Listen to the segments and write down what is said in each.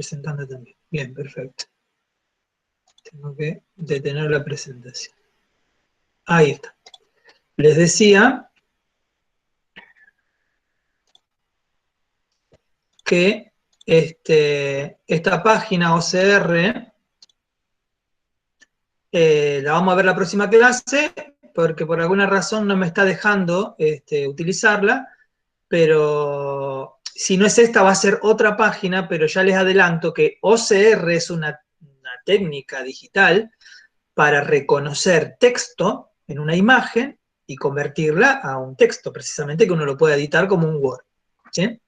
presentando también. Bien, perfecto. Tengo que detener la presentación. Ahí está. Les decía que esta página OCR la vamos a ver la próxima clase, porque por alguna razón no me está dejando utilizarla, pero si no es esta va a ser otra página, pero ya les adelanto que OCR es una técnica digital para reconocer texto en una imagen y convertirla a un texto, precisamente que uno lo puede editar como un Word. ¿Sí?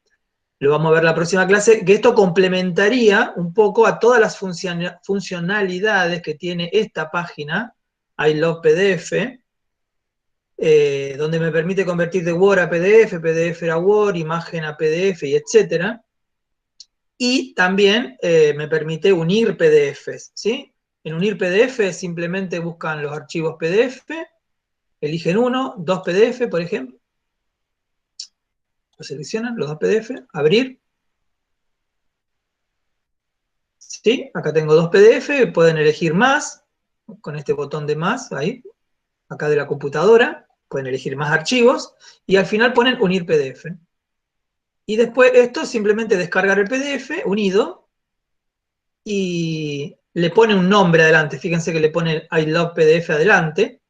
Lo vamos a ver la próxima clase, que esto complementaría un poco a todas las funcionalidades que tiene esta página, I Love PDF, donde me permite convertir de Word a PDF, PDF a Word, imagen a PDF, y etcétera. Y también me permite unir PDFs, ¿sí? En unir PDF simplemente buscan los archivos PDF, eligen uno, 2 PDF, por ejemplo, lo seleccionan, los 2 PDF, abrir. ¿Sí? Acá tengo 2 PDF, pueden elegir más, con este botón de más, ahí, acá de la computadora, pueden elegir más archivos, y al final ponen unir PDF. Y después esto simplemente descargar el PDF unido, y le pone un nombre adelante, fíjense que le pone I Love PDF adelante,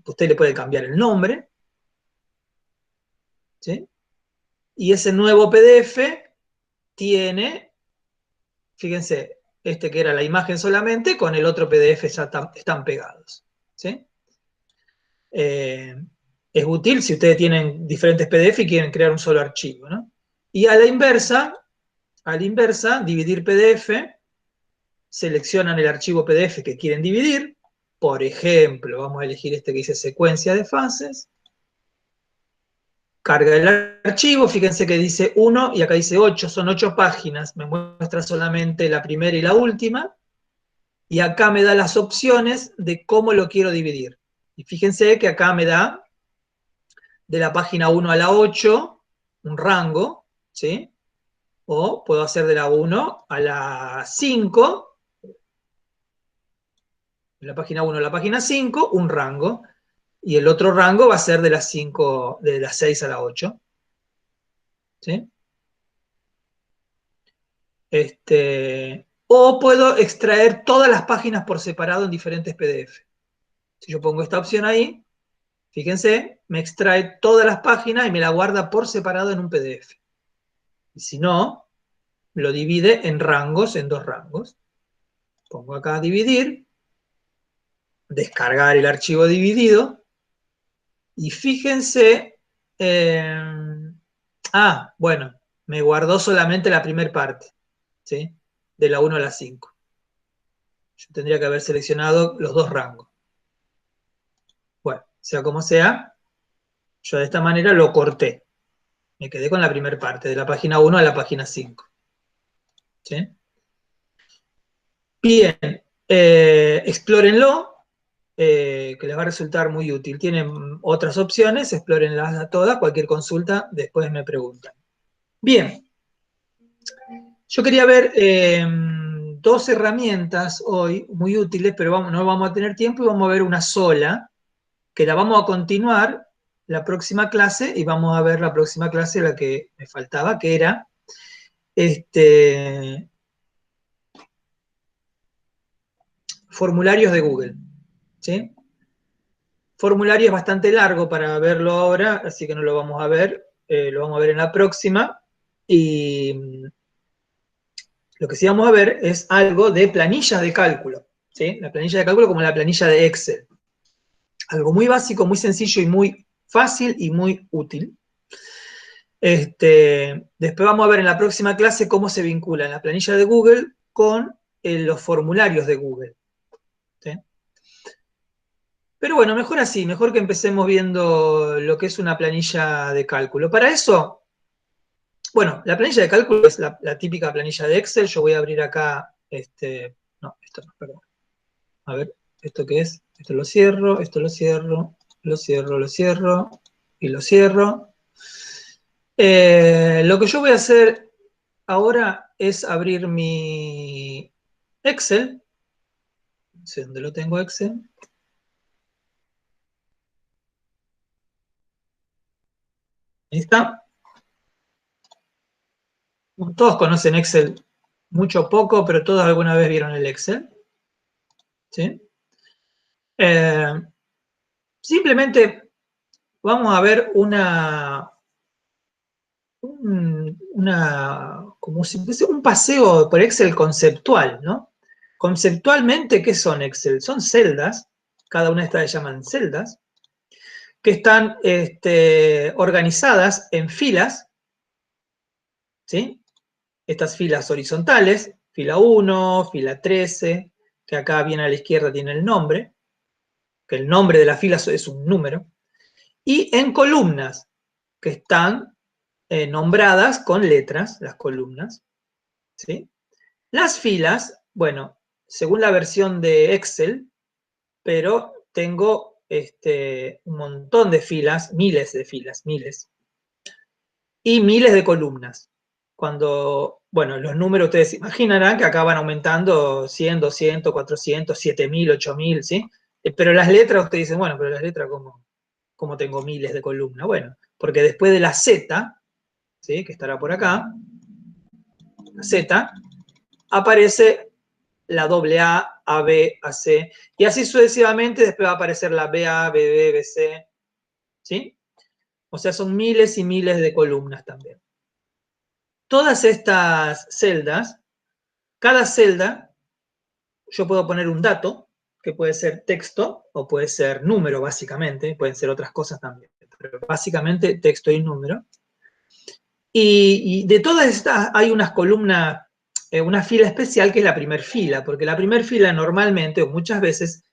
usted le puede cambiar el nombre, ¿sí? Y ese nuevo PDF tiene, fíjense, que era la imagen solamente, con el otro PDF ya están pegados, ¿sí? Es útil si ustedes tienen diferentes PDF y quieren crear un solo archivo, ¿no? Y a la inversa, dividir PDF, seleccionan el archivo PDF que quieren dividir, por ejemplo, vamos a elegir este que dice secuencia de fases, carga el archivo, fíjense que dice 1 y acá dice 8, son 8 páginas, me muestra solamente la primera y la última, y acá me da las opciones de cómo lo quiero dividir. Y fíjense que acá me da de la página 1 a la 8 un rango, ¿sí? O puedo hacer de la 1 a la 5, de la página 1 a la página 5, un rango, y el otro rango va a ser de las 5, de las 6 a la 8. ¿Sí? O puedo extraer todas las páginas por separado en diferentes PDF. Si yo pongo esta opción ahí, fíjense, me extrae todas las páginas y me la guarda por separado en un PDF. Y si no, lo divide en rangos, en 2 rangos. Pongo acá dividir, descargar el archivo dividido, y fíjense, bueno, me guardó solamente la primera parte, ¿sí? De la 1 a la 5. Yo tendría que haber seleccionado los 2 rangos. Bueno, sea como sea, yo de esta manera lo corté. Me quedé con la primera parte, de la página 1 a la página 5. ¿Sí? Bien, explórenlo, que les va a resultar muy útil. Tienen otras opciones, explórenlas todas, cualquier consulta, después me preguntan. Bien, yo quería ver 2 herramientas hoy muy útiles, pero no vamos a tener tiempo y vamos a ver una sola, que la vamos a continuar la próxima clase, y vamos a ver la próxima clase, la que me faltaba, que era formularios de Google. ¿Sí? Formulario es bastante largo para verlo ahora, así que no lo vamos a ver, lo vamos a ver en la próxima. Y lo que sí vamos a ver es algo de planillas de cálculo, ¿sí? La planilla de cálculo como la planilla de Excel. Algo muy básico, muy sencillo y muy fácil y muy útil. Después vamos a ver en la próxima clase cómo se vincula la planilla de Google con los formularios de Google. ¿Sí? Pero bueno, mejor así, mejor que empecemos viendo lo que es una planilla de cálculo. Para eso, bueno, la planilla de cálculo es la típica planilla de Excel. Yo voy a abrir acá, no, esto no, perdón. A ver, ¿esto qué es? Esto lo cierro, esto lo cierro, lo cierro, lo cierro, y lo cierro. Lo que yo voy a hacer ahora es abrir mi Excel. No sé dónde lo tengo Excel. Ahí está. Todos conocen Excel, mucho o poco, pero todos alguna vez vieron el Excel. ¿Sí? Simplemente vamos a ver como si fuese un paseo por Excel conceptual, ¿no? Conceptualmente, ¿qué son Excel? Son celdas, cada una de estas se llaman celdas, que están organizadas en filas, ¿sí? Estas filas horizontales, fila 1, fila 13, que acá viene a la izquierda tiene el nombre, que el nombre de la fila es un número, y en columnas, que están nombradas con letras, las columnas, ¿sí? Las filas, bueno, según la versión de Excel, pero tengo un montón de filas, miles, y miles de columnas. Cuando, bueno, los números ustedes imaginarán que acá van aumentando 100, 200, 400, 7000, 8000, ¿sí? Pero las letras, ustedes dicen, bueno, pero las letras, ¿cómo tengo miles de columnas? Bueno, porque después de la Z, ¿sí? Que estará por acá, la Z, aparece la doble A, AB, AC, y así sucesivamente después va a aparecer la BA, BB, BC, ¿sí? O sea, son miles y miles de columnas también. Todas estas celdas, cada celda, yo puedo poner un dato, que puede ser texto o puede ser número, básicamente, pueden ser otras cosas también, pero básicamente texto y número. Y de todas estas hay unas columnas, una fila especial que es la primer fila, porque la primer fila normalmente, o muchas veces,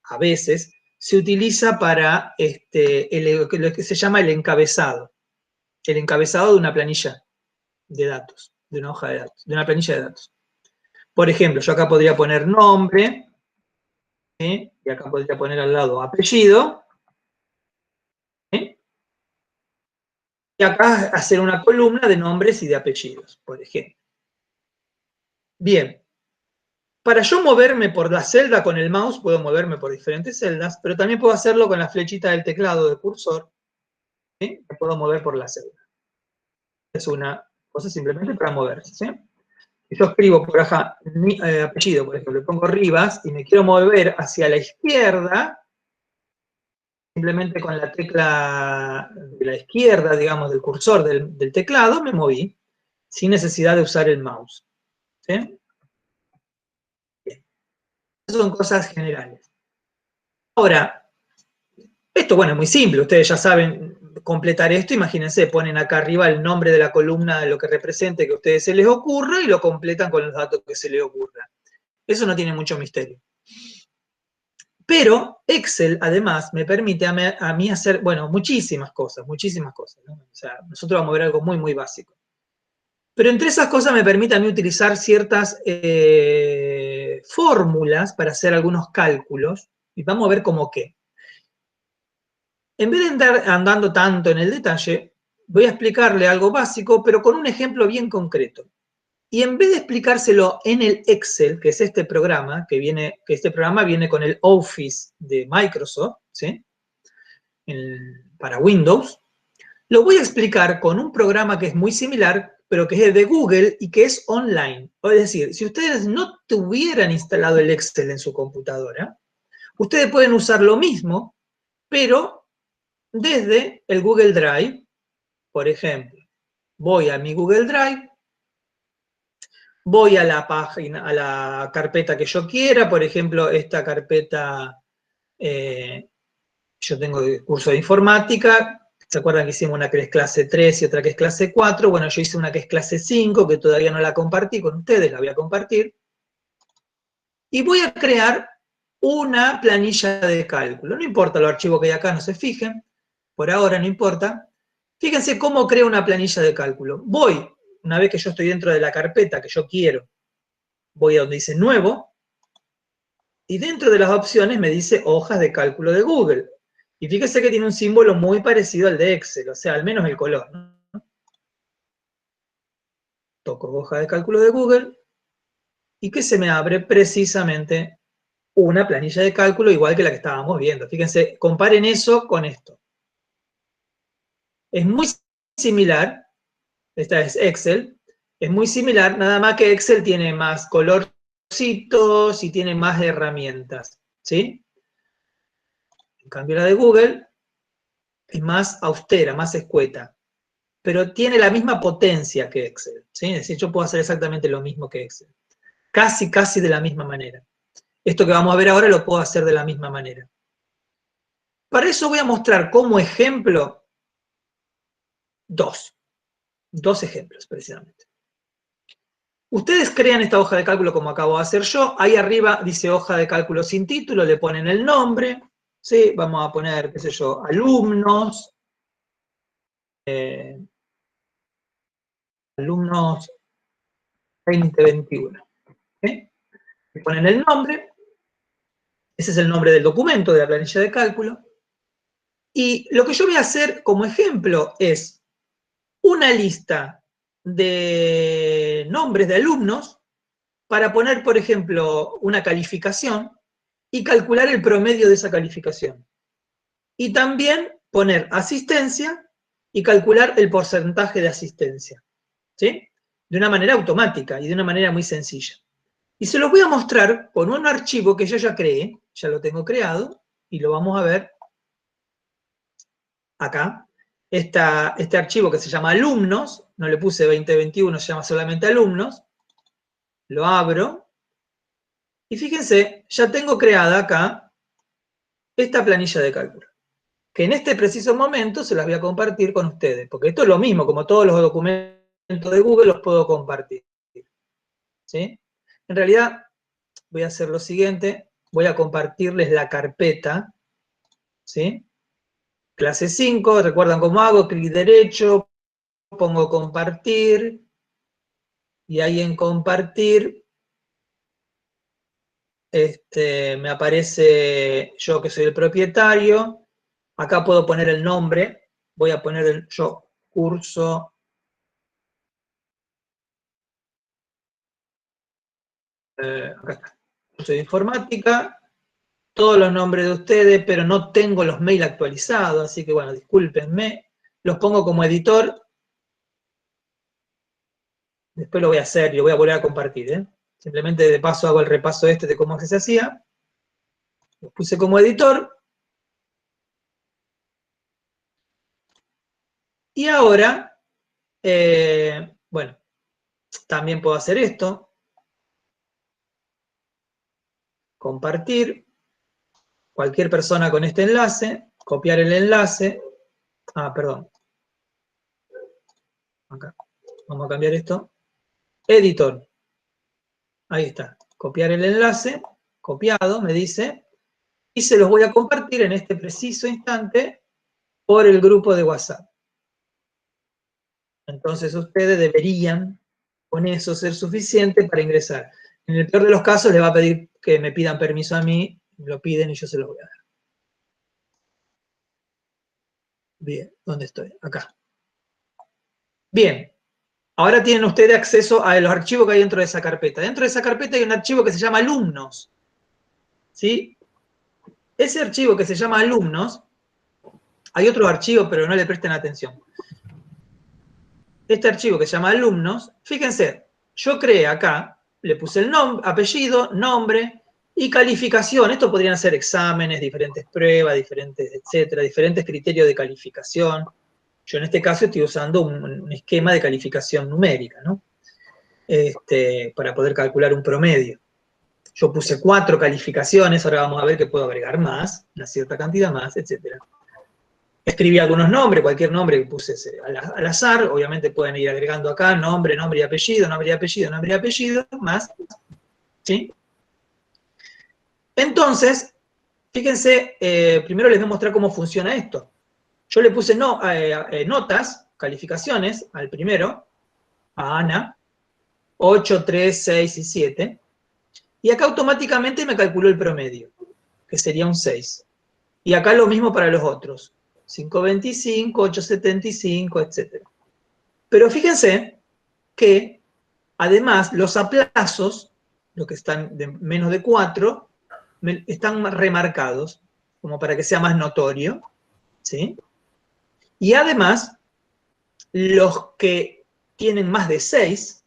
a veces, se utiliza para lo que se llama el encabezado de una planilla de datos, de una hoja de datos, de una planilla de datos. Por ejemplo, yo acá podría poner nombre, ¿sí? Y acá podría poner al lado apellido, ¿sí? Y acá hacer una columna de nombres y de apellidos, por ejemplo. Bien, para yo moverme por la celda con el mouse, puedo moverme por diferentes celdas, pero también puedo hacerlo con la flechita del teclado del cursor, ¿sí? Me puedo mover por la celda. Es una cosa simplemente para moverse, ¿sí? Si yo escribo por acá mi apellido, por ejemplo, le pongo Rivas y me quiero mover hacia la izquierda, simplemente con la tecla de la izquierda, digamos, del cursor del teclado, me moví, sin necesidad de usar el mouse. ¿Sí? Bien. Son cosas generales. Ahora, esto, bueno, es muy simple, ustedes ya saben completar esto, imagínense, ponen acá arriba el nombre de la columna de lo que represente que a ustedes se les ocurra y lo completan con los datos que se les ocurra. Eso no tiene mucho misterio. Pero Excel, además, me permite a mí hacer, bueno, muchísimas cosas, ¿no? O sea, nosotros vamos a ver algo muy, muy básico. Pero entre esas cosas me permite a mí utilizar ciertas fórmulas para hacer algunos cálculos, y vamos a ver cómo qué. En vez de andar andando tanto en el detalle, voy a explicarle algo básico, pero con un ejemplo bien concreto. Y en vez de explicárselo en el Excel, que es este programa, que este programa viene con el Office de Microsoft, ¿sí? Para Windows, lo voy a explicar con un programa que es muy similar, pero que es de Google y que es online. Es decir, si ustedes no tuvieran instalado el Excel en su computadora, ustedes pueden usar lo mismo, pero desde el Google Drive, por ejemplo. Voy a mi Google Drive, voy a la página, a la carpeta que yo quiera, por ejemplo, esta carpeta, yo tengo el curso de informática, ¿se acuerdan que hicimos una que es clase 3 y otra que es clase 4? Bueno, yo hice una que es clase 5, que todavía no la compartí con ustedes, la voy a compartir. Y voy a crear una planilla de cálculo. No importa los archivos que hay acá, no se fijen, por ahora no importa. Fíjense cómo creo una planilla de cálculo. Voy, una vez que yo estoy dentro de la carpeta que yo quiero, voy a donde dice nuevo, y dentro de las opciones me dice hojas de cálculo de Google. Y fíjese que tiene un símbolo muy parecido al de Excel, o sea, al menos el color, ¿no? toco hoja de cálculo de Google, y que se me abre precisamente una planilla de cálculo igual que la que estábamos viendo. Fíjense, comparen eso con esto. Es muy similar, esta es Excel, es muy similar, nada más que Excel tiene más colorcitos y tiene más herramientas, ¿sí? En cambio la de Google es más austera, más escueta, pero tiene la misma potencia que Excel, ¿sí? Es decir, yo puedo hacer exactamente lo mismo que Excel. Casi, casi de la misma manera. Esto que vamos a ver ahora lo puedo hacer de la misma manera. Para eso voy a mostrar como ejemplo dos ejemplos precisamente. Ustedes crean esta hoja de cálculo como acabo de hacer yo. Ahí arriba dice hoja de cálculo sin título, le ponen el nombre. ¿Sí? Vamos a poner, qué sé yo, alumnos. Alumnos 2021. ¿Sí? Le ponen el nombre. Ese es el nombre del documento, de la planilla de cálculo. Y lo que yo voy a hacer como ejemplo es una lista de nombres de alumnos para poner, por ejemplo, una calificación y calcular el promedio de esa calificación. Y también poner asistencia y calcular el porcentaje de asistencia, ¿sí? De una manera automática y de una manera muy sencilla. Y se los voy a mostrar con un archivo que yo ya creé, ya lo tengo creado, y lo vamos a ver acá. Este archivo que se llama alumnos, no le puse 2021, se llama solamente alumnos, lo abro, y fíjense, ya tengo creada acá esta planilla de cálculo, que en este preciso momento se las voy a compartir con ustedes, porque esto es lo mismo, como todos los documentos de Google los puedo compartir, ¿sí? En realidad, voy a hacer lo siguiente, voy a compartirles la carpeta, ¿sí? Clase 5, ¿recuerdan cómo hago? Clic derecho, pongo compartir, y ahí en compartir, me aparece yo que soy el propietario, acá puedo poner el nombre, voy a poner yo curso, acá está, curso de informática, todos los nombres de ustedes, pero no tengo los mails actualizados, así que bueno, discúlpenme, los pongo como editor, después lo voy a hacer y lo voy a volver a compartir, ¿eh? Simplemente de paso hago el repaso de cómo se hacía, los puse como editor, y ahora, bueno, también puedo hacer esto, compartir, cualquier persona con este enlace, copiar el enlace, perdón, acá, vamos a cambiar esto, editor, ahí está, copiar el enlace, copiado, me dice, y se los voy a compartir en este preciso instante por el grupo de WhatsApp. Entonces ustedes deberían con eso ser suficiente para ingresar. En el peor de los casos les va a pedir que me pidan permiso a mí, me lo piden y yo se los voy a dar. Bien, ¿dónde estoy? Acá. Bien, ahora tienen ustedes acceso a los archivos que hay dentro de esa carpeta. Dentro de esa carpeta hay un archivo que se llama alumnos, ¿sí? Ese archivo que se llama alumnos, hay otros archivos, pero no le presten atención. Este archivo que se llama alumnos, fíjense, yo creé acá, le puse el nombre, apellido, nombre y calificación. Esto podrían ser exámenes, diferentes pruebas, diferentes, etcétera, diferentes criterios de calificación. Yo en este caso estoy usando un esquema de calificación numérica, ¿no? Para poder calcular un promedio. Yo puse 4 calificaciones, ahora vamos a ver que puedo agregar más, una cierta cantidad más, etcétera. Escribí algunos nombres, cualquier nombre que puse al azar, obviamente pueden ir agregando acá nombre, nombre y apellido, nombre y apellido, nombre y apellido, más, ¿sí? Entonces, fíjense, primero les voy a mostrar cómo funciona esto. Yo le puse notas, calificaciones, al primero, a Ana, 8, 3, 6 y 7, y acá automáticamente me calculó el promedio, que sería un 6. Y acá lo mismo para los otros, 5.25, 8.75, etc. Pero fíjense que Además, los aplazos, los que están de menos de 4, están remarcados, como para que sea más notorio, ¿sí? Y además, los que tienen más de 6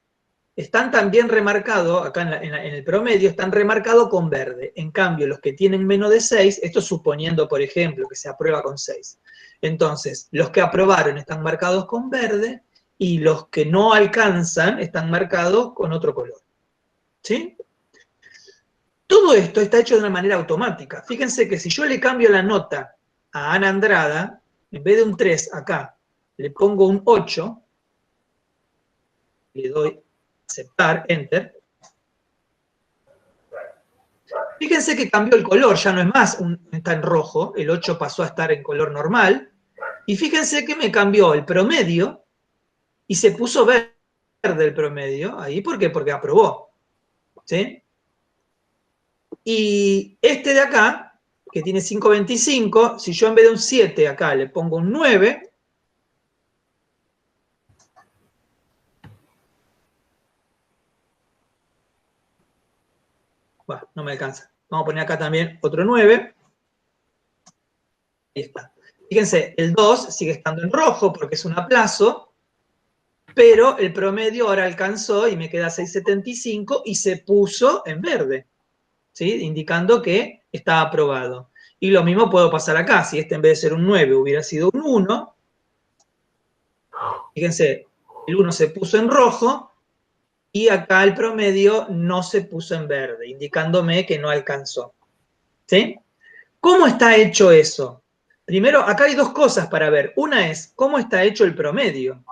están también remarcados, acá en el promedio, están remarcados con verde. En cambio, los que tienen menos de 6, esto suponiendo, por ejemplo, que se aprueba con 6. Entonces, los que aprobaron están marcados con verde y los que no alcanzan están marcados con otro color. ¿Sí? Todo esto está hecho de una manera automática. Fíjense que si yo le cambio la nota a Ana Andrada, en vez de un 3 acá, le pongo un 8, le doy aceptar, enter. Fíjense que cambió el color, ya no es más, está en rojo, el 8 pasó a estar en color normal. Y fíjense que me cambió el promedio y se puso verde el promedio. ¿Ahí por qué? Porque aprobó. ¿Sí? Y este de acá, que tiene 5.25, si yo en vez de un 7 acá le pongo un 9, bueno, no me alcanza. Vamos a poner acá también otro 9. Ahí está. Fíjense, el 2 sigue estando en rojo porque es un aplazo, pero el promedio ahora alcanzó y me queda 6.75 y se puso en verde, ¿sí? Indicando que está aprobado. Y lo mismo puedo pasar acá. Si este en vez de ser un 9 hubiera sido un 1, fíjense, el 1 se puso en rojo y acá el promedio no se puso en verde, indicándome que no alcanzó. ¿Sí? ¿Cómo está hecho eso? Primero, acá hay dos cosas para ver. Una es, ¿cómo está hecho el promedio?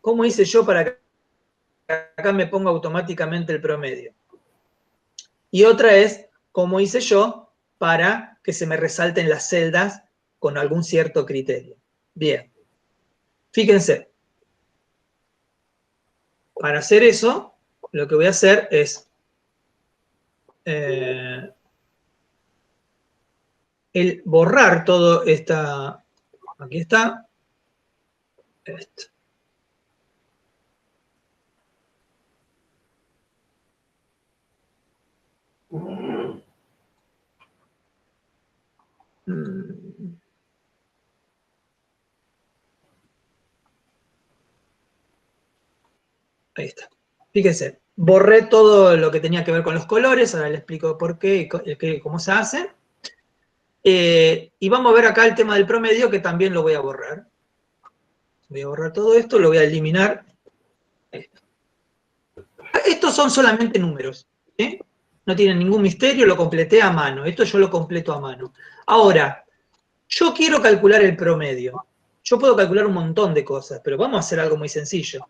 ¿Cómo hice yo para que acá me ponga automáticamente el promedio? Y otra es, ¿cómo hice yo para que se me resalten las celdas con algún cierto criterio? Bien. Fíjense. Para hacer eso, lo que voy a hacer es el borrar todo esta... Aquí está. Esto. Ahí está. Fíjense, borré todo lo que tenía que ver con los colores, ahora les explico por qué y cómo se hace. Y vamos a ver acá el tema del promedio, que también lo voy a borrar. Voy a borrar todo esto, lo voy a eliminar. Estos son solamente números, ¿sí? No tienen ningún misterio, lo completé a mano. Esto yo lo completo a mano. Ahora, yo quiero calcular el promedio. Yo puedo calcular un montón de cosas, pero vamos a hacer algo muy sencillo.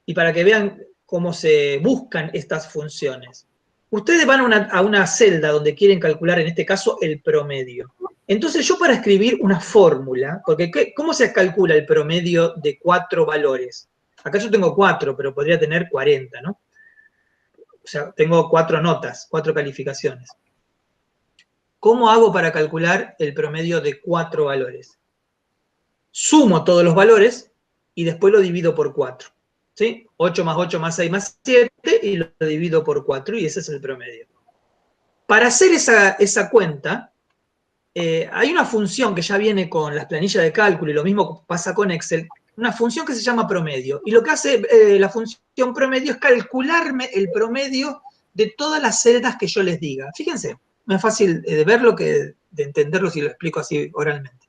Y para que vean cómo se buscan estas funciones. Ustedes van a una celda donde quieren calcular, en este caso, el promedio. Entonces yo para escribir una fórmula, porque ¿cómo se calcula el promedio de 4 valores? Acá yo tengo 4, pero podría tener 40, ¿no? O sea, tengo 4 notas, 4 calificaciones. ¿Cómo hago para calcular el promedio de 4 valores? Sumo todos los valores y después lo divido por 4. ¿Sí? 8 más 8 más 6 más 7 y lo divido por 4 y ese es el promedio. Para hacer esa cuenta, hay una función que ya viene con las planillas de cálculo y lo mismo pasa con Excel, una función que se llama promedio. Y lo que hace la función promedio es calcularme el promedio de todas las celdas que yo les diga. Fíjense, más fácil de verlo que de entenderlo si lo explico así oralmente.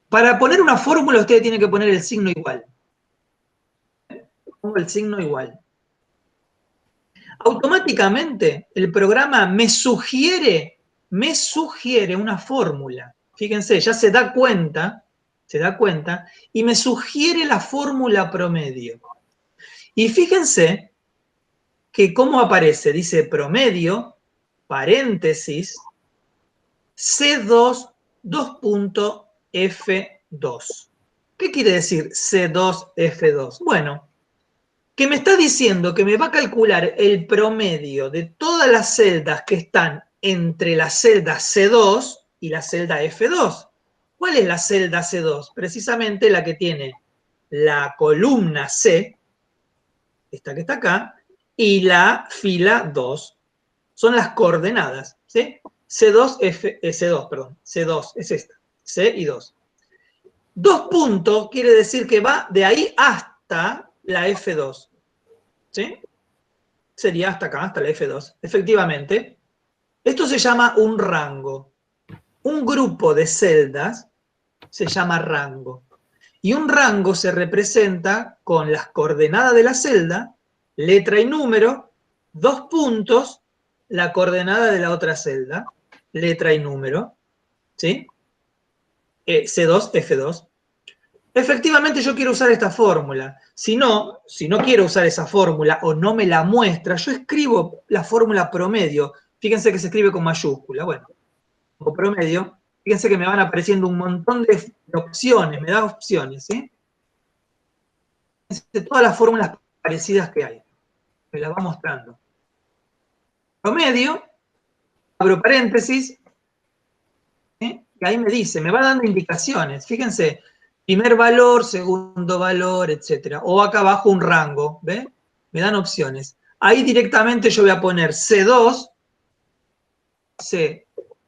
Para poner una fórmula usted tiene que poner el signo igual. Pongo el signo igual. Automáticamente el programa me sugiere una fórmula. Fíjense, ya se da cuenta, y me sugiere la fórmula promedio. Y fíjense que cómo aparece, dice promedio, paréntesis, C2, 2.F2. ¿Qué quiere decir C2F2? Bueno, que me está diciendo que me va a calcular el promedio de todas las celdas que están entre la celda C2 y la celda F2. ¿Cuál es la celda C2? Precisamente la que tiene la columna C, esta que está acá, y la fila 2. Son las coordenadas, ¿sí? C2 es esta, C y 2. 2 puntos quiere decir que va de ahí hasta la F2, ¿sí? Sería hasta acá, hasta la F2. Efectivamente, esto se llama un rango. Un grupo de celdas se llama rango. Y un rango se representa con las coordenadas de la celda, letra y número, 2 puntos, la coordenada de la otra celda, letra y número, ¿sí? C2, F2. Efectivamente yo quiero usar esta fórmula. Si no quiero usar esa fórmula o no me la muestra, yo escribo la fórmula promedio. Fíjense que se escribe con mayúscula. Bueno, como promedio, fíjense que me van apareciendo un montón de opciones, me da opciones, ¿sí? De todas las fórmulas parecidas que hay. Me las va mostrando. Promedio, abro paréntesis, ¿sí? Y ahí me dice, me va dando indicaciones. Fíjense, primer valor, segundo valor, etc. O acá abajo un rango, ¿ve? Me dan opciones. Ahí directamente yo voy a poner C2,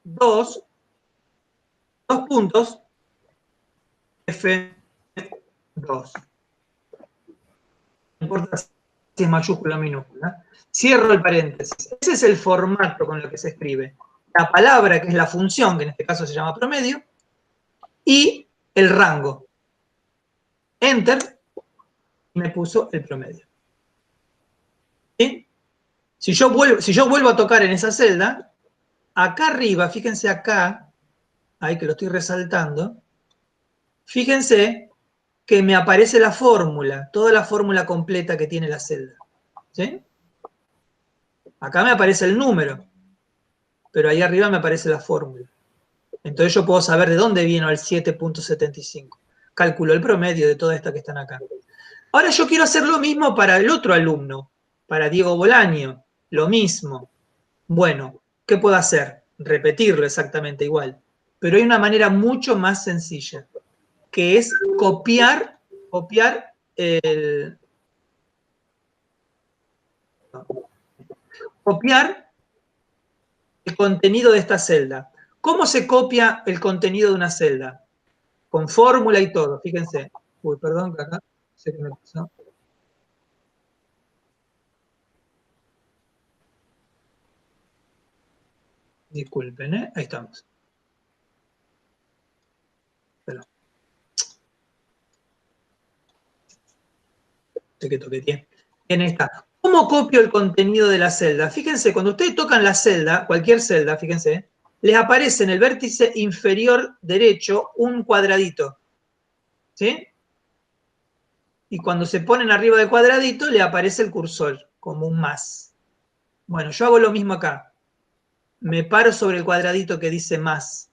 2 puntos, F2. No importa si es mayúscula o minúscula. Cierro el paréntesis. Ese es el formato con el que se escribe. La palabra, que es la función, que en este caso se llama promedio, y el rango. Enter, y me puso el promedio. ¿Sí? Si yo vuelvo a tocar en esa celda, acá arriba, fíjense acá, ahí que lo estoy resaltando, fíjense que me aparece la fórmula, toda la fórmula completa que tiene la celda. ¿Sí? Acá me aparece el número, pero ahí arriba me aparece la fórmula. Entonces yo puedo saber de dónde vino el 7.75. Calculo el promedio de todas estas que están acá. Ahora yo quiero hacer lo mismo para el otro alumno, para Diego Bolaño, lo mismo. Bueno, ¿qué puedo hacer? Repetirlo exactamente igual. Pero hay una manera mucho más sencilla, que es copiar el contenido de esta celda. ¿Cómo se copia el contenido de una celda? Con fórmula y todo, fíjense. Uy, perdón, que acá sé que me pasó. Disculpen, ¿eh? Ahí estamos. Perdón. Sé que toqueteé. Bien, ahí está. ¿Cómo copio el contenido de la celda? Fíjense, cuando ustedes tocan la celda, cualquier celda, fíjense, les aparece en el vértice inferior derecho un cuadradito. ¿Sí? Y cuando se ponen arriba del cuadradito, le aparece el cursor, como un más. Bueno, yo hago lo mismo acá. Me paro sobre el cuadradito que dice más.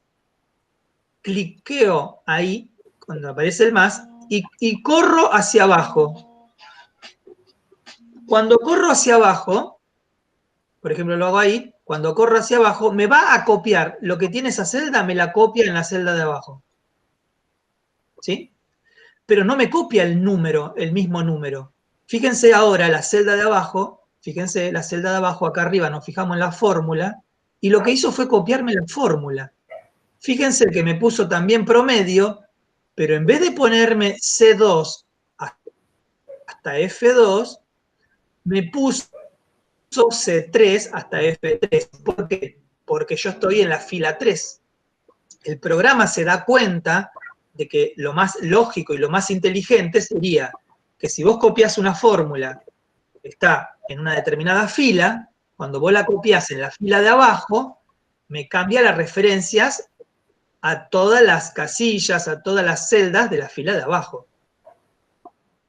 Cliqueo ahí, cuando aparece el más, y corro hacia abajo. Cuando corro hacia abajo, por ejemplo lo hago ahí, cuando corro hacia abajo, me va a copiar lo que tiene esa celda, me la copia en la celda de abajo. ¿Sí? Pero no me copia el número, el mismo número. Fíjense ahora la celda de abajo, fíjense la celda de abajo, acá arriba nos fijamos en la fórmula, y lo que hizo fue copiarme la fórmula. Fíjense que me puso también promedio, pero en vez de ponerme C2 hasta F2, me puso C3 hasta F3. ¿Por qué? Porque yo estoy en la fila 3. El programa se da cuenta de que lo más lógico y lo más inteligente sería que si vos copias una fórmula que está en una determinada fila, cuando vos la copias en la fila de abajo, me cambia las referencias a todas las casillas, a todas las celdas de la fila de abajo.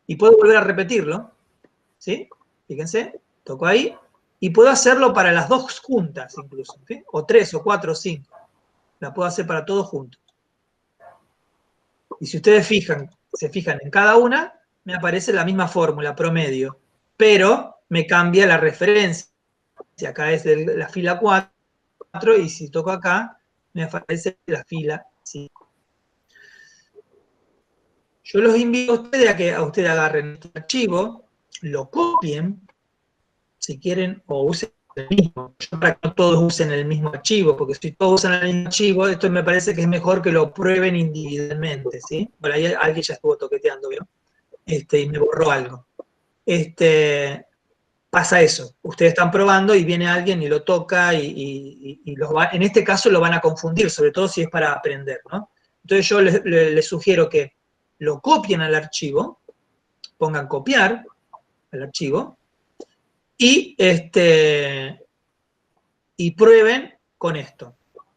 Y puedo volver a repetirlo, ¿sí? Fíjense, toco ahí, y puedo hacerlo para las dos juntas incluso, ¿sí? O 3, o 4, o 5. La puedo hacer para todos juntos. Y si ustedes se fijan en cada una, me aparece la misma fórmula, promedio, pero me cambia la referencia. Acá es de la fila 4, y si toco acá, me aparece la fila 5. Yo los invito a ustedes a que ustedes agarren este archivo, lo copien, si quieren, o usen el mismo. Yo para que no todos usen el mismo archivo, porque si todos usan el mismo archivo, esto me parece que es mejor que lo prueben individualmente, ¿sí? Por ahí alguien ya estuvo toqueteando, ¿vio? Y me borró algo. Pasa eso. Ustedes están probando y viene alguien y lo toca y en este caso lo van a confundir, sobre todo si es para aprender, ¿no? Entonces yo les sugiero que lo copien al archivo, pongan copiar al archivo y, y prueben con esto.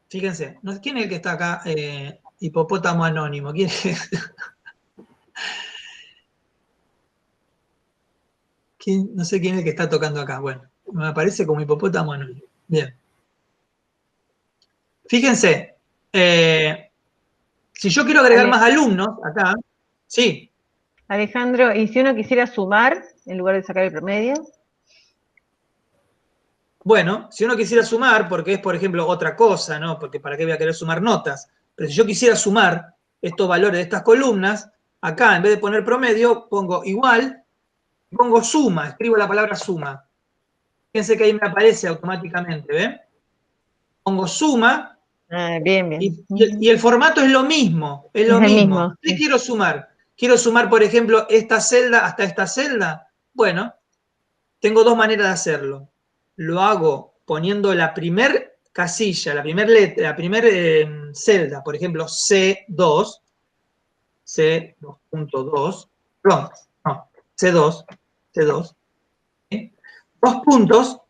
Fíjense, ¿quién es el que está acá? Hipopótamo anónimo. ¿Quién es? No sé quién es el que está tocando acá. Bueno, me aparece como hipopótamo anónimo. Bien. Fíjense, si yo quiero agregar más alumnos acá, sí. Alejandro, ¿y si uno quisiera sumar en lugar de sacar el promedio? Bueno, si uno quisiera sumar, porque es, por ejemplo, otra cosa, ¿no? Porque ¿para qué voy a querer sumar notas? Pero si yo quisiera sumar estos valores de estas columnas, acá en vez de poner promedio, pongo igual, pongo suma, escribo la palabra suma. Fíjense que ahí me aparece automáticamente, ¿ven? Pongo suma. Bien, bien. Y el formato es lo mismo, es lo Es el mismo. mismo. ¿Qué quiero sumar? ¿Quiero sumar, por ejemplo, esta celda hasta esta celda? Bueno, tengo dos maneras de hacerlo. Lo hago poniendo la primer casilla, la primera letra, la primera celda, por ejemplo, C2, C2.2, perdón, no, C2, C2, ¿sí? Dos puntos,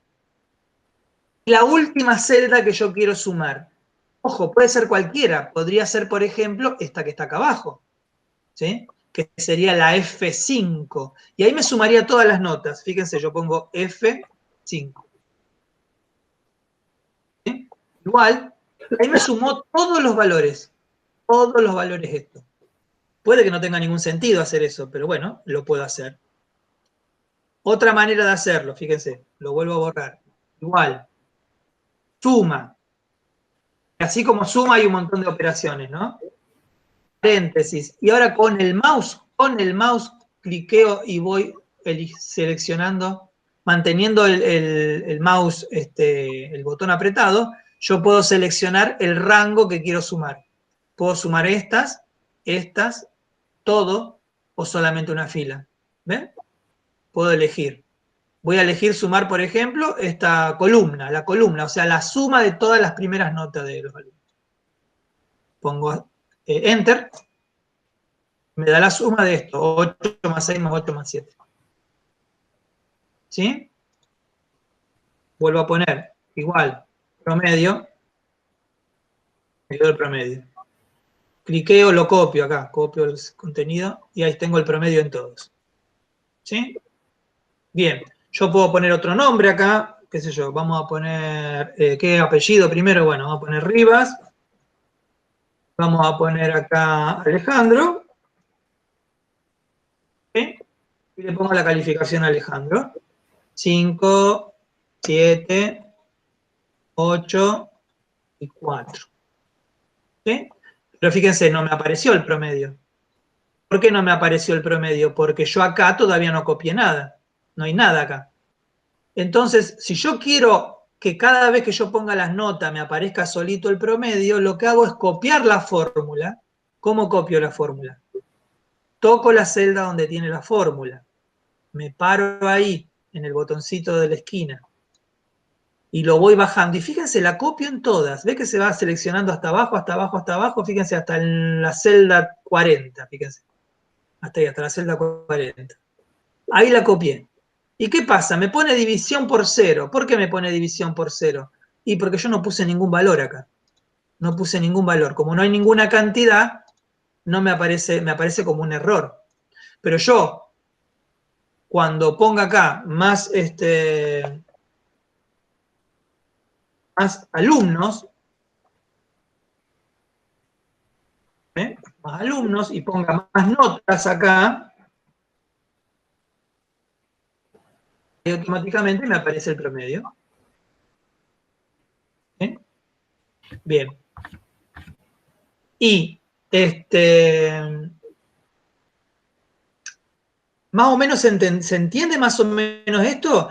y la última celda que yo quiero sumar. Ojo, puede ser cualquiera, podría ser, por ejemplo, esta que está acá abajo, ¿sí? Que sería la F5. Y ahí me sumaría todas las notas. Fíjense, yo pongo F5. ¿Sí? Igual, ahí me sumó todos los valores esto. Puede que no tenga ningún sentido hacer eso, pero bueno, lo puedo hacer. Otra manera de hacerlo, fíjense, lo vuelvo a borrar. Igual, suma. Así como suma hay un montón de operaciones, ¿no? Paréntesis. Y ahora con el mouse cliqueo y voy seleccionando, manteniendo el mouse, el botón apretado, yo puedo seleccionar el rango que quiero sumar. Puedo sumar estas, todo, o solamente una fila. ¿Ven? Puedo elegir. Voy a elegir sumar, por ejemplo, esta columna, la columna, o sea, la suma de todas las primeras notas de los alumnos. Pongo Enter. Me da la suma de esto, 8 más 6 más 8 más 7. ¿Sí? Vuelvo a poner igual, promedio, me dio el promedio. Cliqueo, lo copio acá, copio el contenido y ahí tengo el promedio en todos. ¿Sí? Bien, yo puedo poner otro nombre acá, qué sé yo, vamos a poner, ¿qué apellido primero? Bueno, vamos a poner Rivas. Vamos a poner acá Alejandro. ¿Sí? Y le pongo la calificación a Alejandro. 5, 7, 8 y 4. ¿Sí? Pero fíjense, no me apareció el promedio. ¿Por qué no me apareció el promedio? Porque yo acá todavía no copié nada. No hay nada acá. Entonces, si yo quiero que cada vez que yo ponga las notas me aparezca solito el promedio, lo que hago es copiar la fórmula. ¿Cómo copio la fórmula? Toco la celda donde tiene la fórmula. Me paro ahí, en el botoncito de la esquina. Y lo voy bajando. Y fíjense, la copio en todas. ¿Ve que se va seleccionando hasta abajo, hasta abajo, hasta abajo? Fíjense, hasta en la celda 40, fíjense. Hasta ahí, hasta la celda 40. Ahí la copié. ¿Y qué pasa? Me pone división por 0. ¿Por qué me pone división por 0? Y porque yo no puse ningún valor acá. No puse ningún valor. Como no hay ninguna cantidad, no me aparece como un error. Pero yo, cuando ponga acá más, más alumnos, más alumnos y ponga más notas acá, y automáticamente me aparece el promedio. ¿Sí? Bien. Y ¿Más o menos se entiende más o menos esto?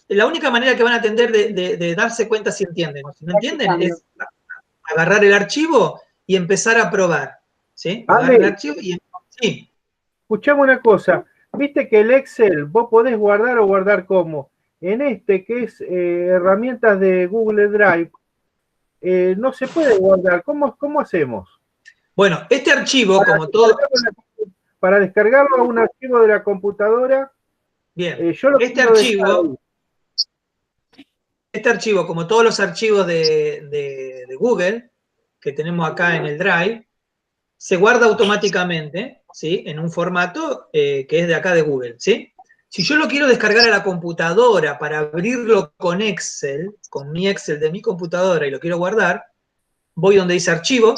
La única manera que van a entender de darse cuenta si entienden o si no entienden es agarrar el archivo y empezar a probar. ¿Sí? Agarrar el archivo y... Sí. Escuchame una cosa. Viste que el Excel vos podés guardar o guardar como. En este que es herramientas de Google Drive, no se puede guardar. ¿Cómo hacemos? Bueno, este archivo, como todo... Para descargarlo a un archivo de la computadora. Bien, este archivo, como todos los archivos de Google que tenemos acá en el Drive, se guarda automáticamente, ¿sí? En un formato que es de acá de Google, ¿sí? Si yo lo quiero descargar a la computadora para abrirlo con Excel, con mi Excel de mi computadora y lo quiero guardar, voy donde dice archivo,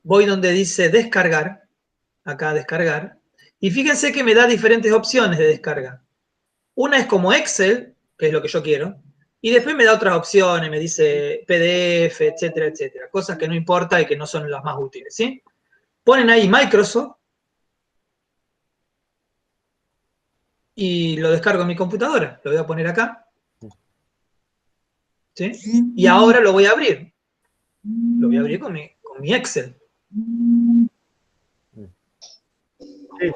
voy donde dice descargar, acá descargar, y fíjense que me da diferentes opciones de descarga. Una es como Excel, que es lo que yo quiero, y después me da otras opciones, me dice PDF, etcétera, etcétera, cosas que no importa y que no son las más útiles, ¿sí? Ponen ahí Microsoft y lo descargo en mi computadora, lo voy a poner acá, ¿sí? Y ahora lo voy a abrir. Lo voy a abrir con mi Excel.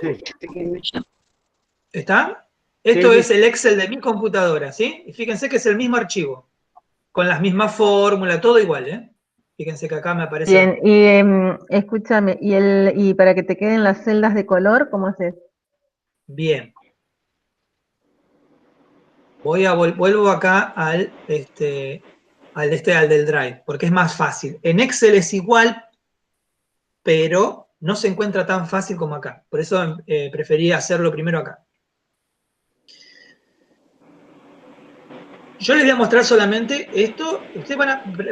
Sí. ¿Está? Esto es el Excel de mi computadora, ¿sí? Y fíjense que es el mismo archivo, con las mismas fórmulas, todo igual, ¿eh? Fíjense que acá me aparece... Bien, y escúchame, y para que te queden las celdas de color, ¿cómo haces? Bien. Vuelvo acá al del Drive, porque es más fácil. En Excel es igual, pero no se encuentra tan fácil como acá. Por eso preferí hacerlo primero acá. Yo les voy a mostrar solamente esto. Ustedes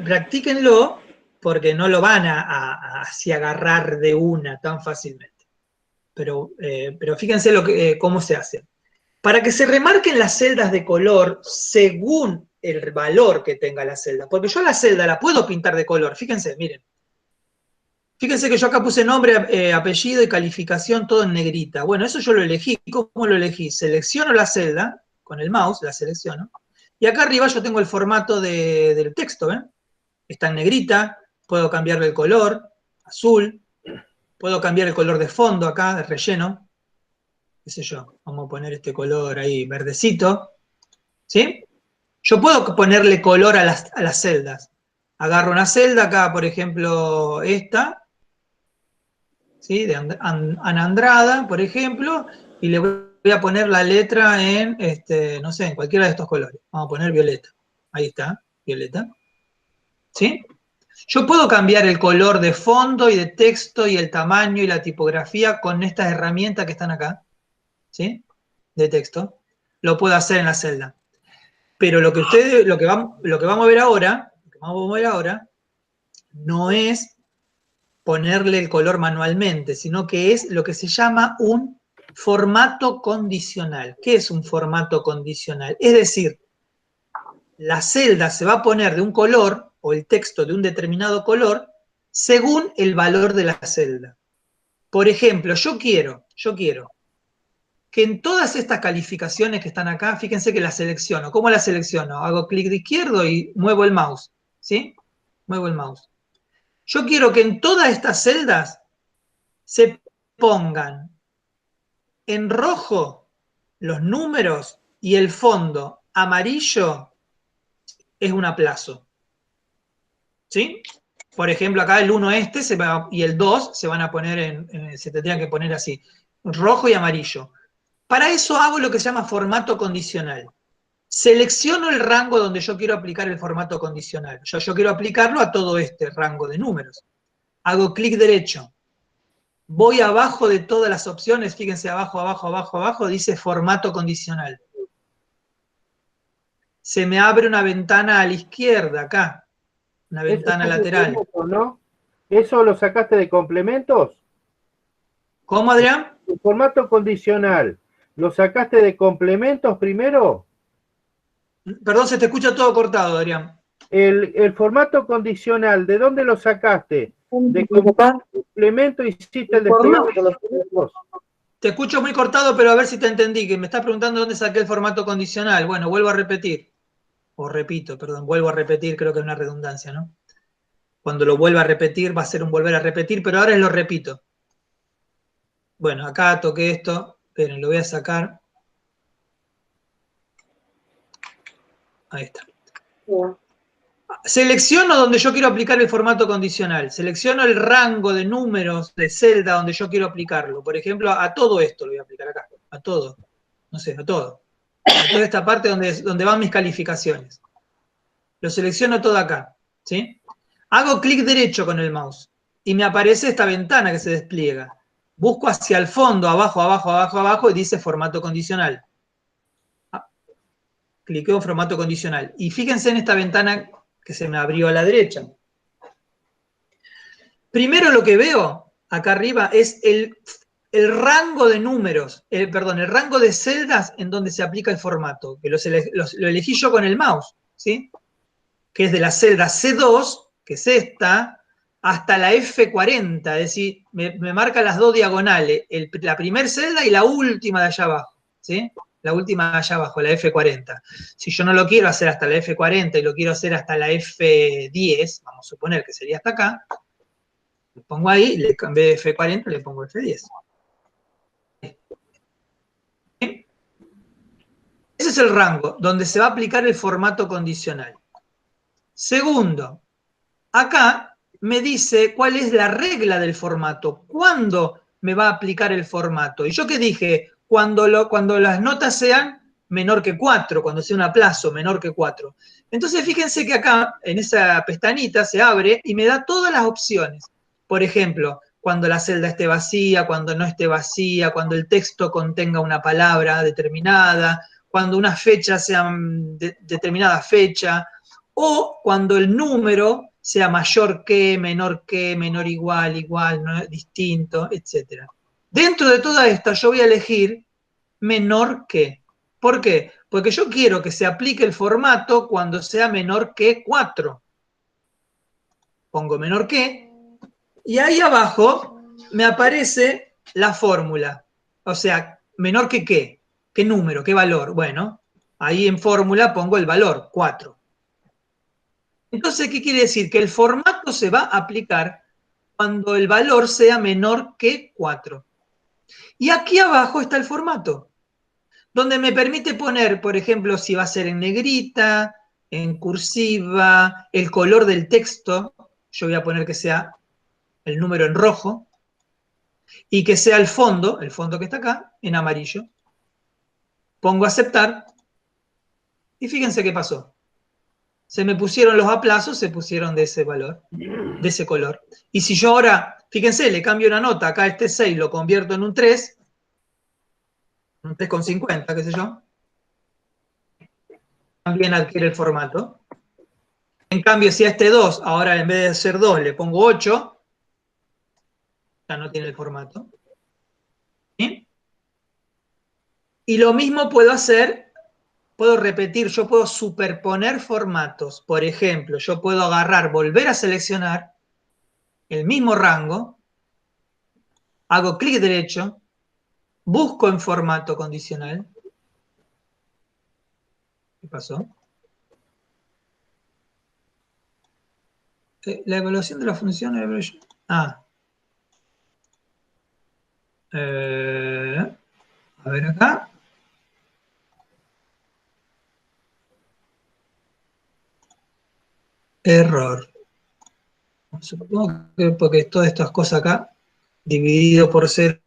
practíquenlo, porque no lo van a así agarrar de una tan fácilmente. Pero fíjense cómo se hace. Para que se remarquen las celdas de color según el valor que tenga la celda. Porque yo la celda la puedo pintar de color. Fíjense, miren. Fíjense que yo acá puse nombre, apellido y calificación todo en negrita. Bueno, eso yo lo elegí. ¿Cómo lo elegí? Selecciono la celda, con el mouse la selecciono. Y acá arriba yo tengo el formato del texto, ¿ven? Está en negrita, puedo cambiarle el color, azul, puedo cambiar el color de fondo acá, de relleno, qué sé yo, vamos a poner este color ahí, verdecito, ¿sí? Yo puedo ponerle color a las celdas. Agarro una celda acá, por ejemplo, esta, ¿sí? De Anandrada, por ejemplo, y le voy a poner la letra en, no sé, en cualquiera de estos colores. Vamos a poner violeta. Ahí está, violeta. ¿Sí? Yo puedo cambiar el color de fondo y de texto y el tamaño y la tipografía con estas herramientas que están acá, ¿sí? De texto. Lo puedo hacer en la celda. Pero lo que vamos a ver ahora, no es ponerle el color manualmente, sino que es lo que se llama un formato condicional. ¿Qué es un formato condicional? Es decir, la celda se va a poner de un color, o el texto de un determinado color, según el valor de la celda. Por ejemplo, yo quiero que en todas estas calificaciones que están acá, fíjense que las selecciono. ¿Cómo las selecciono? Hago clic de izquierdo y muevo el mouse, ¿sí? Muevo el mouse. Yo quiero que en todas estas celdas se pongan en rojo los números y el fondo amarillo es un aplazo. ¿Sí? Por ejemplo, acá el 1 y el 2 se van a poner se tendrían que poner así, rojo y amarillo. Para eso hago lo que se llama formato condicional. Selecciono el rango donde yo quiero aplicar el formato condicional. Yo quiero aplicarlo a todo este rango de números. Hago clic derecho. Voy abajo de todas las opciones, fíjense abajo, abajo, abajo, abajo, dice formato condicional. Se me abre una ventana a la izquierda, acá. Una ventana lateral. ¿No? ¿Eso lo sacaste de complementos? ¿Cómo, Adrián? El formato condicional, ¿lo sacaste de complementos primero? Perdón, se te escucha todo cortado, Adrián. El formato condicional, ¿de dónde lo sacaste? ¿De complemento hiciste el desplegable de los puntos? Te escucho muy cortado, pero a ver si te entendí, que me estás preguntando dónde saqué el formato condicional. Bueno, vuelvo a repetir. O repito, perdón, vuelvo a repetir, creo que es una redundancia, ¿no? Cuando lo vuelva a repetir, va a ser un volver a repetir, pero ahora lo repito. Bueno, acá toqué esto. Esperen, lo voy a sacar. Ahí está. Bien. Selecciono donde yo quiero aplicar el formato condicional. Selecciono el rango de números de celda donde yo quiero aplicarlo. Por ejemplo, a todo esto lo voy a aplicar acá. A todo. No sé, a todo. A toda esta parte donde van mis calificaciones. Lo selecciono todo acá. ¿Sí? Hago clic derecho con el mouse. Y me aparece esta ventana que se despliega. Busco hacia el fondo, abajo, abajo, abajo, abajo, y dice formato condicional. Cliqueo en formato condicional. Y fíjense en esta ventana que se me abrió a la derecha. Primero lo que veo acá arriba es el rango de números, perdón, el rango de celdas en donde se aplica el formato, que lo elegí yo con el mouse, ¿sí? Que es de la celda C2, que es esta, hasta la F40, es decir, me marca las dos diagonales, la primera celda y la última de allá abajo, ¿sí? La última de allá abajo, la F40. Si yo no lo quiero hacer hasta la F40 y lo quiero hacer hasta la F10, vamos a suponer que sería hasta acá, lo pongo ahí, en vez de F40 le pongo F10. ¿Sí? Ese es el rango donde se va a aplicar el formato condicional. Segundo, acá me dice cuál es la regla del formato, cuándo me va a aplicar el formato. ¿Y yo qué dije? Cuando las notas sean menor que 4, cuando sea un aplazo menor que 4. Entonces fíjense que acá, en esa pestañita, se abre y me da todas las opciones. Por ejemplo, cuando la celda esté vacía, cuando no esté vacía, cuando el texto contenga una palabra determinada, cuando una fecha sea determinada fecha, o cuando el número sea mayor que, menor igual, igual, ¿no? Distinto, etc. Dentro de toda esta yo voy a elegir menor que. ¿Por qué? Porque yo quiero que se aplique el formato cuando sea menor que 4. Pongo menor que, y ahí abajo me aparece la fórmula. O sea, menor que qué, qué número, qué valor. Bueno, ahí en fórmula pongo el valor, 4. Entonces, ¿qué quiere decir? Que el formato se va a aplicar cuando el valor sea menor que 4. Y aquí abajo está el formato, donde me permite poner, por ejemplo, si va a ser en negrita, en cursiva, el color del texto. Yo voy a poner que sea el número en rojo, y que sea el fondo que está acá, en amarillo. Pongo aceptar, y fíjense qué pasó. Se me pusieron los aplazos, se pusieron de ese valor, de ese color. Y si yo ahora, fíjense, le cambio una nota, acá este 6 lo convierto en un 3, un 3,50, qué sé yo, también adquiere el formato. En cambio, si a este 2, ahora en vez de ser 2, le pongo 8, ya no tiene el formato. ¿Sí? Y lo mismo puedo hacer, puedo repetir, yo puedo superponer formatos. Por ejemplo, yo puedo agarrar, volver a seleccionar el mismo rango, hago clic derecho, busco en formato condicional. ¿Qué pasó? La evaluación de la función. A ver acá. Error. Supongo que porque todas estas cosas acá, dividido por 0,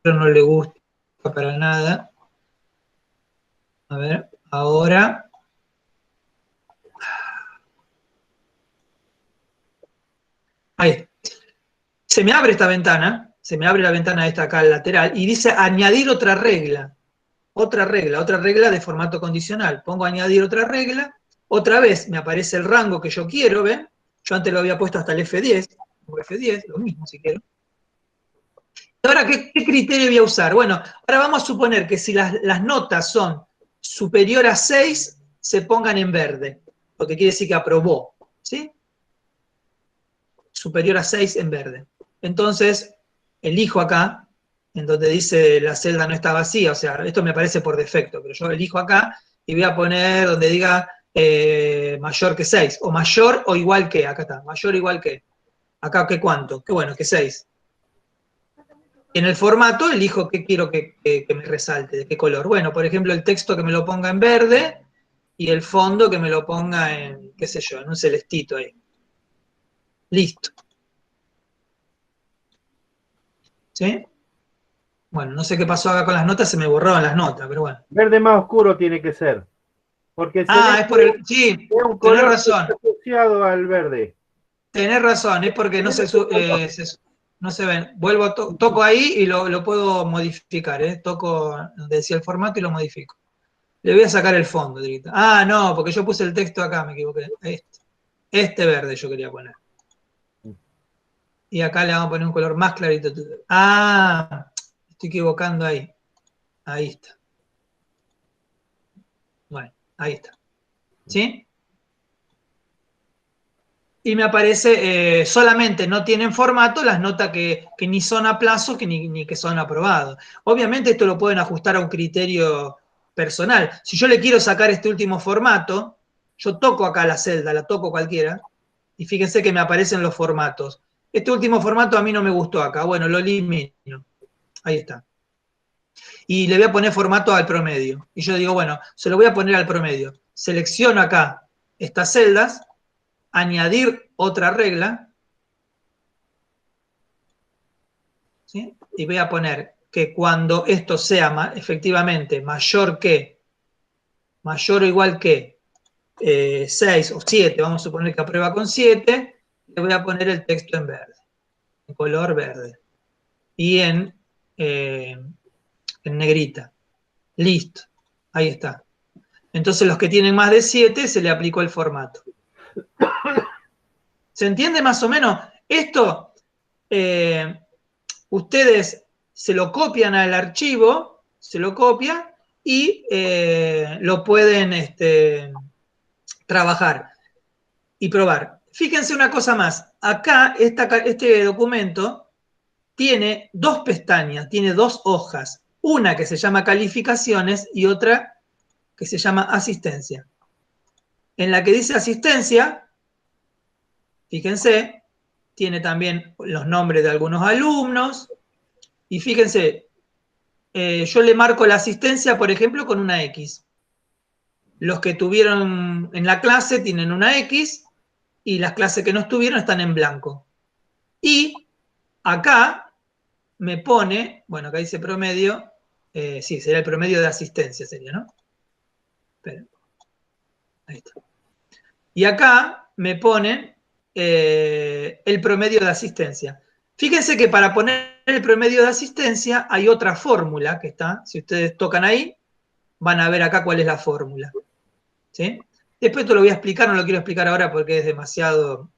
no le gusta para nada. A ver, ahora. Ahí. Se me abre esta ventana, se me abre la ventana esta acá al lateral, y dice añadir otra regla. Otra regla de formato condicional. Pongo añadir otra regla. Otra vez me aparece el rango que yo quiero, ¿ven? Yo antes lo había puesto hasta el F10. Pongo F10, lo mismo si quiero. Ahora, ¿qué criterio voy a usar? Bueno, ahora vamos a suponer que si las notas son superior a 6, se pongan en verde, porque quiere decir que aprobó, ¿sí? Superior a 6 en verde. Entonces, elijo acá en donde dice la celda no está vacía, o sea, esto me aparece por defecto, pero yo elijo acá y voy a poner donde diga mayor que 6, o mayor o igual que, acá está, mayor o igual que, acá que cuánto, qué bueno, que 6. En el formato elijo qué quiero que me resalte, de qué color. Bueno, por ejemplo, el texto que me lo ponga en verde y el fondo que me lo ponga en, qué sé yo, en un celestito ahí. Listo. ¿Sí? Bueno, no sé qué pasó acá con las notas, se me borraron las notas, pero bueno. Verde más oscuro tiene que ser. Porque el Ah, es celeste por el. Sí, es un tenés color que razón. está asociado al verde. Tenés razón, es porque no se, no se ven. Vuelvo, toco ahí y lo puedo modificar, ¿eh? Toco donde decía el formato y lo modifico. Le voy a sacar el fondo, directo. Ah, no, porque yo puse el texto acá, me equivoqué. Este verde yo quería poner. Y acá le vamos a poner un color más clarito. Ah, estoy equivocando ahí. Ahí está. Bueno, ahí está. ¿Sí? Y me aparece solamente no tienen formato las notas que ni son a plazo ni que son aprobados. Obviamente esto lo pueden ajustar a un criterio personal. Si yo le quiero sacar este último formato, yo toco acá la celda, la toco cualquiera, y fíjense que me aparecen los formatos. Este último formato a mí no me gustó acá, bueno, lo elimino. Ahí está. Y le voy a poner formato al promedio. Y yo digo, bueno, se lo voy a poner al promedio. Selecciono acá estas celdas, añadir otra regla, ¿sí? Y voy a poner que cuando esto sea efectivamente mayor o igual que 6 o 7, vamos a suponer que aprueba con 7, le voy a poner el texto en verde, en color verde, y en negrita. Listo, ahí está. Entonces los que tienen más de 7 se le aplicó el formato. ¿Se entiende más o menos? Esto, ustedes se lo copian al archivo, se lo copian y lo pueden trabajar y probar. Fíjense una cosa más. Acá este documento tiene dos pestañas, tiene dos hojas. Una que se llama calificaciones y otra que se llama asistencia. En la que dice asistencia, fíjense, tiene también los nombres de algunos alumnos. Y fíjense, yo le marco la asistencia, por ejemplo, con una X. Los que tuvieron en la clase tienen una X y las clases que no estuvieron están en blanco. Y acá me pone, bueno, acá dice promedio, sí, sería el promedio de asistencia, sería, ¿no? Esperen. Ahí está. Y acá me ponen el promedio de asistencia. Fíjense que para poner el promedio de asistencia hay otra fórmula que está, si ustedes tocan ahí, van a ver acá cuál es la fórmula. ¿Sí? Después te lo voy a explicar, no lo quiero explicar ahora porque es demasiado,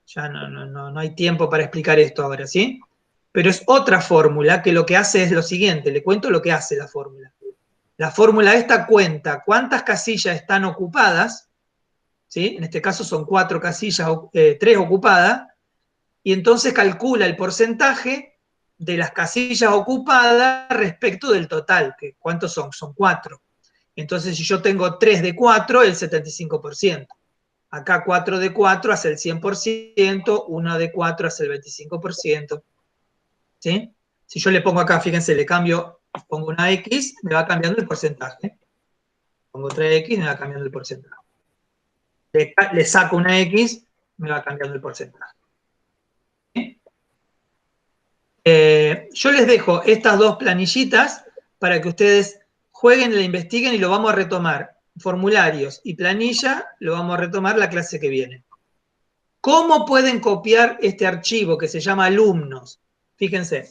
ya no hay tiempo para explicar esto ahora, ¿sí? Pero es otra fórmula que lo que hace es lo siguiente, le cuento lo que hace la fórmula. La fórmula esta cuenta cuántas casillas están ocupadas, ¿sí? En este caso son 4 casillas, 3 ocupadas, y entonces calcula el porcentaje de las casillas ocupadas respecto del total, que ¿cuántos son? Son 4. Entonces, si yo tengo 3 de 4, el 75%. Acá 4 de 4 hace el 100%, 1 de 4 hace el 25%. ¿Sí? Si yo le pongo acá, fíjense, le cambio, pongo una X, me va cambiando el porcentaje. Pongo otra X, me va cambiando el porcentaje. Le saco una X, me va cambiando el porcentaje. ¿Sí? Yo les dejo estas dos planillitas para que ustedes jueguen, la investiguen y lo vamos a retomar. Formularios y planilla lo vamos a retomar la clase que viene. ¿Cómo pueden copiar este archivo que se llama alumnos? Fíjense,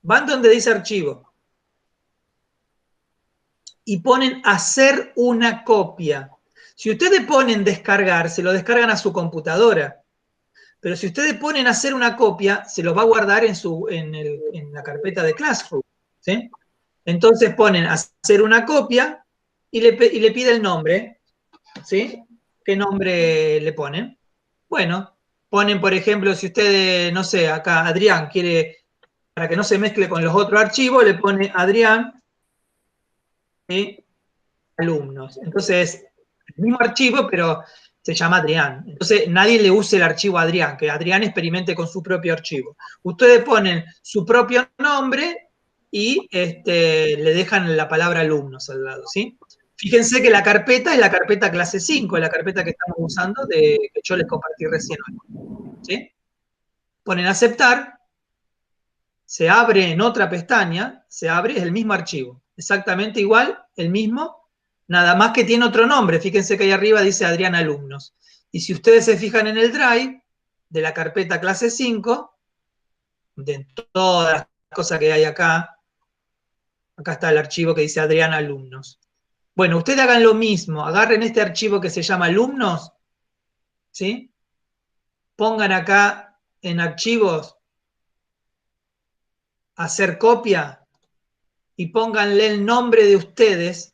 van donde dice archivo y ponen hacer una copia. Si ustedes ponen descargar, se lo descargan a su computadora. Pero si ustedes ponen hacer una copia, se los va a guardar en la carpeta de Classroom. ¿Sí? Entonces ponen hacer una copia y le pide el nombre. ¿Sí? ¿Qué nombre le ponen? Bueno, ponen, por ejemplo, si ustedes, no sé, acá Adrián quiere para que no se mezcle con los otros archivos, le pone Adrián, ¿sí? Alumnos. Entonces, el mismo archivo, pero se llama Adrián. Entonces, nadie le use el archivo Adrián, que Adrián experimente con su propio archivo. Ustedes ponen su propio nombre y le dejan la palabra alumnos al lado, ¿sí? Fíjense que la carpeta es la carpeta clase 5, la carpeta que estamos usando, que yo les compartí recién hoy, ¿sí? Ponen aceptar, se abre en otra pestaña, se abre, es el mismo archivo, exactamente igual, el mismo, nada más que tiene otro nombre. Fíjense que ahí arriba dice Adrián Alumnos. Y si ustedes se fijan en el drive de la carpeta clase 5, de todas las cosas que hay acá, acá está el archivo que dice Adrián Alumnos. Bueno, ustedes hagan lo mismo, agarren este archivo que se llama Alumnos, ¿sí? Pongan acá en archivos, hacer copia, y pónganle el nombre de ustedes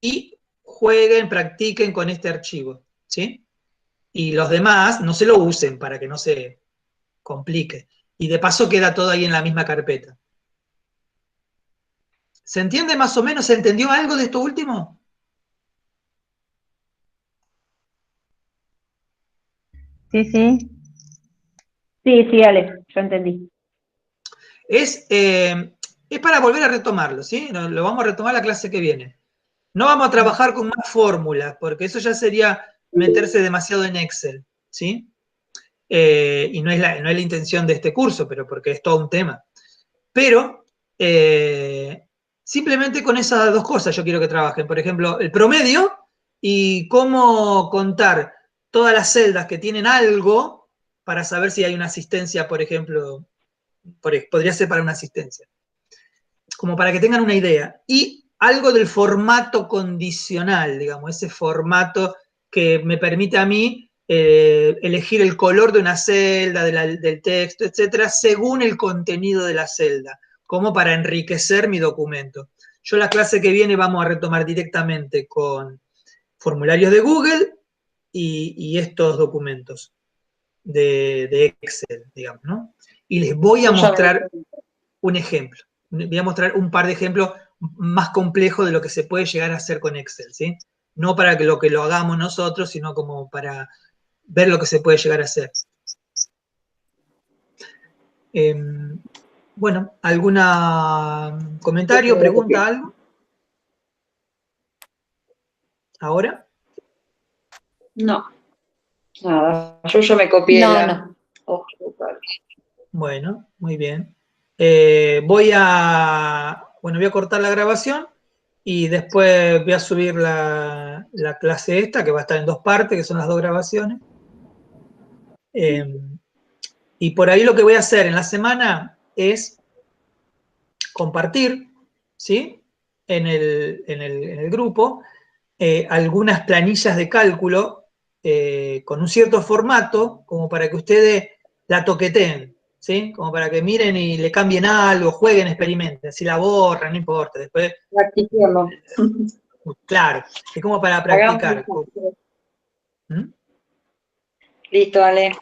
y jueguen, practiquen con este archivo, ¿sí? Y los demás no se lo usen para que no se complique. Y de paso queda todo ahí en la misma carpeta. ¿Se entiende más o menos? ¿Se entendió algo de esto último? Sí, sí. Sí, Ale, yo entendí. Es para volver a retomarlo, ¿sí? Lo vamos a retomar la clase que viene. No vamos a trabajar con más fórmulas, porque eso ya sería meterse demasiado en Excel, ¿sí? Y no es la intención de este curso, pero porque es todo un tema. Pero simplemente con esas dos cosas yo quiero que trabajen. Por ejemplo, el promedio y cómo contar todas las celdas que tienen algo para saber si hay una asistencia, por ejemplo, podría ser para una asistencia. Como para que tengan una idea. Y algo del formato condicional, digamos, ese formato que me permite a mí elegir el color de una celda, del texto, etcétera, según el contenido de la celda, como para enriquecer mi documento. Yo la clase que viene vamos a retomar directamente con formularios de Google y estos documentos de Excel, digamos, ¿no? Y les voy a mostrar un ejemplo. Voy a mostrar un par de ejemplos más complejos de lo que se puede llegar a hacer con Excel, ¿sí? No para que lo hagamos nosotros, sino como para ver lo que se puede llegar a hacer. Bueno, ¿algún comentario, pregunta, algo? ¿Ahora? No. Nada, yo me copié No. Bueno, muy bien. Voy a cortar la grabación y después voy a subir la clase esta, que va a estar en dos partes, que son las dos grabaciones. Y por ahí lo que voy a hacer en la semana es compartir, ¿sí? En el grupo algunas planillas de cálculo con un cierto formato, como para que ustedes la toqueteen, ¿sí? Como para que miren y le cambien algo, jueguen, experimenten. Si la borran, no importa. Después, practiquemos. claro, es como para practicar. ¿Mm? Listo, Ale.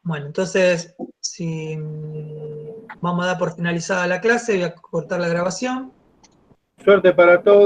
Bueno, entonces, si vamos a dar por finalizada la clase, voy a cortar la grabación. Suerte para todos.